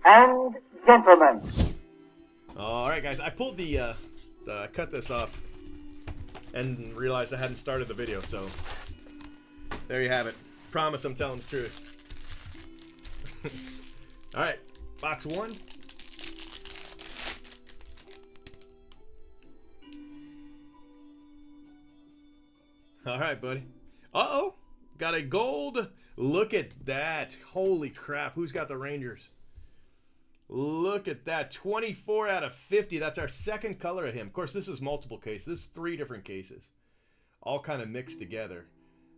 and gentlemen. All right, guys, I pulled the cut this off and realized I hadn't started the video, so there you have it. Promise I'm telling the truth. All right, box one. All right, buddy. Uh-oh, got a gold. Look at that. Holy crap, who's got the Rangers? Look at that. 24 out of 50. That's our second color of him. Of course, this is multiple cases. This is 3 different cases. All kind of mixed together.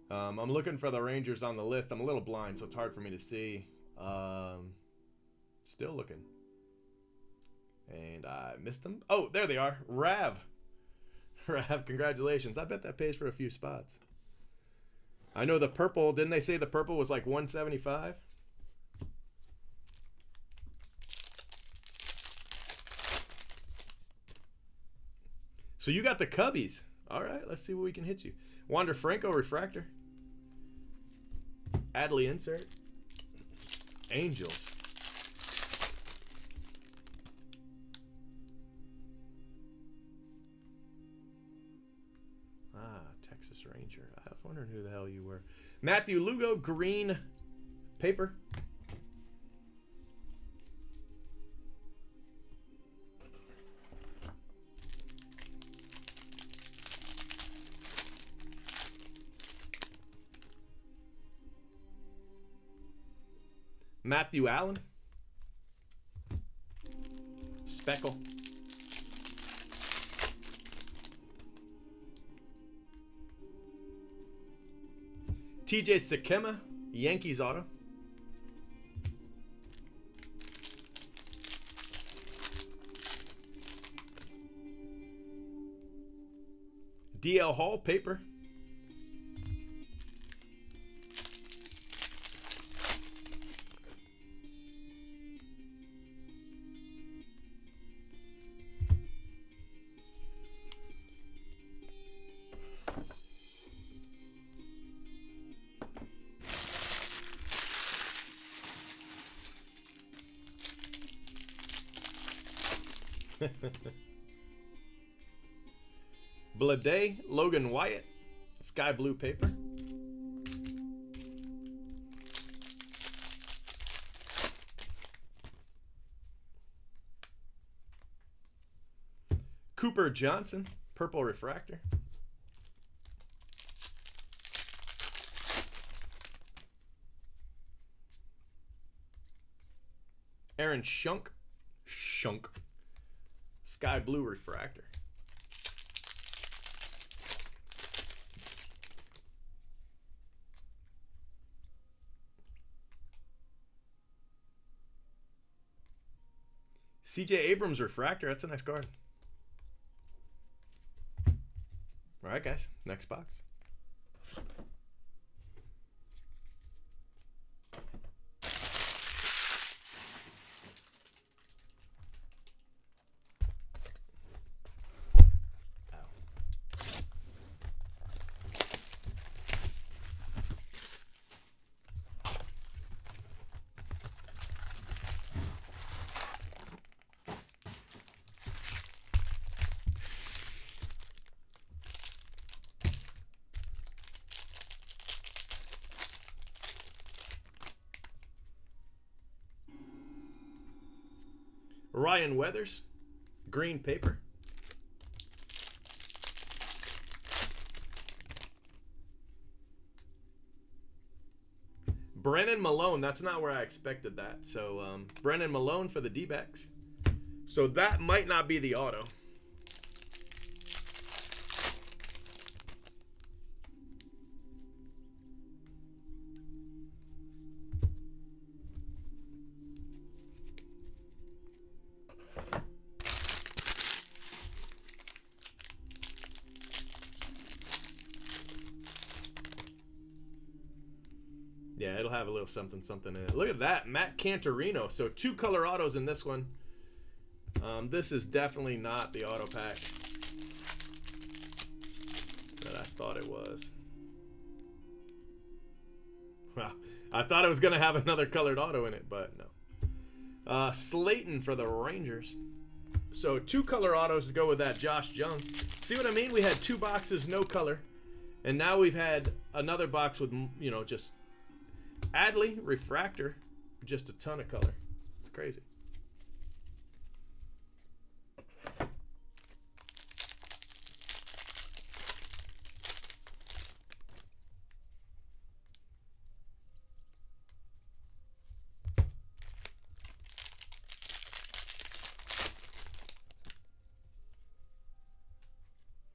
I'm looking for the Rangers on the list. I'm a little blind, so it's hard for me to see. Still looking. And I missed them. Oh, there they are. Rav. Rav, congratulations. I bet that pays for a few spots. I know the purple. Didn't they say the purple was like 175? So you got the Cubbies. All right, let's see what we can hit you. Wander Franco refractor. Adley insert. Angels. Texas Ranger. I was wondering who the hell you were. Matthew Lugo green paper. Matthew Allen. Speckle. TJ Sakema, Yankees auto. DL Hall paper. Blade, Logan Wyatt, sky blue paper. Cooper Johnson, purple refractor. Aaron Shunk, sky blue refractor. CJ Abrams refractor. That's a nice card. All right, guys. Next box. Ryan Weathers, green paper. Brennan Malone, that's not where I expected that. So Brennan Malone for the D-backs. So that might not be the auto. Yeah, it'll have a little something in it. Look at that, Matt Cantorino. So 2 color autos in this one. This is definitely not the auto pack that I thought it was. Well, I thought it was going to have another colored auto in it, but no. Slayton for the Rangers. So 2 color autos to go with that Josh Jung. See what I mean? We had 2 boxes, no color. And now we've had another box with, you know, just Adley, refractor, just a ton of color. It's crazy.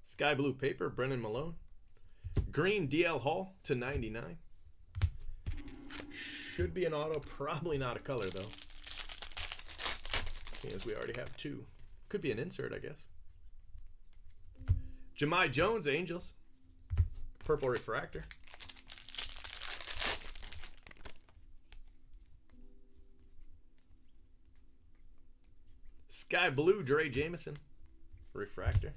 Sky blue paper, Brennan Malone. Green DL Hall to 99. Should be an auto, probably not a color though. Seeing as we already have 2. Could be an insert, I guess. Jahmai Jones, Angels. Purple refractor. Sky blue, Dre Jameson. Refractor.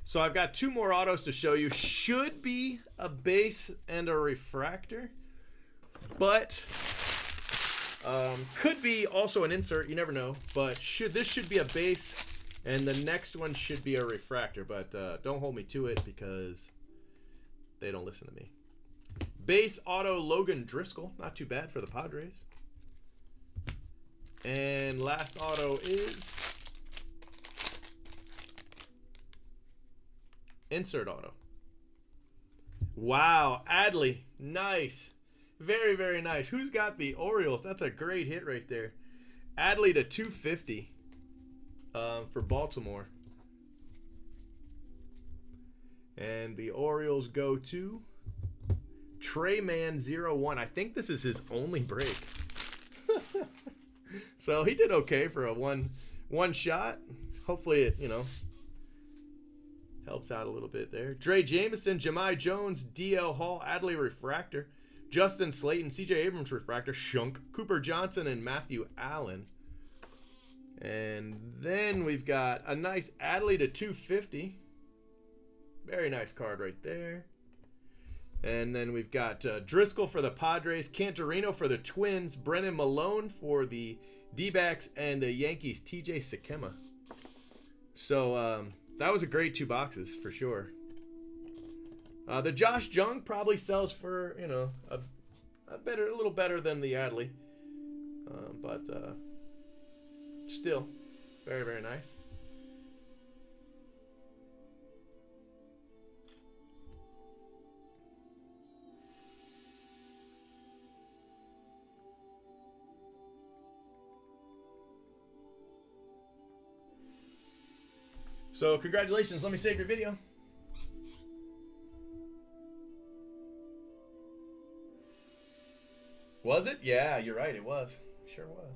So I've got 2 more autos to show you. Should be a base and a refractor, but could be also an insert. You never know. But this should be a base, and the next one should be a refractor. But don't hold me to it because they don't listen to me. Base auto Logan Driscoll, not too bad for the Padres. And last auto is insert auto. Wow, Adley, nice. Very, very nice. Who's got the Orioles? That's a great hit right there. Adley to 250 for Baltimore. And the Orioles go to Treyman01. I think this is his only break. So he did okay for a one shot. Hopefully it, you know, helps out a little bit there. Dre Jameson, Jahmai Jones, DL Hall, Adley refractor, Justin Slayton, CJ Abrams refractor, Shunk, Cooper Johnson, and Matthew Allen. And then we've got a nice Adley to 250. Very nice card right there. And then we've got Driscoll for the Padres, Cantorino for the Twins, Brennan Malone for the D-backs, and the Yankees, TJ Sakema. So that was a great 2 boxes for sure. The Josh Jung probably sells for, you know, a little better than the Adley, but still very, very nice. So congratulations. Let me save your video. Was it? Yeah, you're right. It was. Sure was.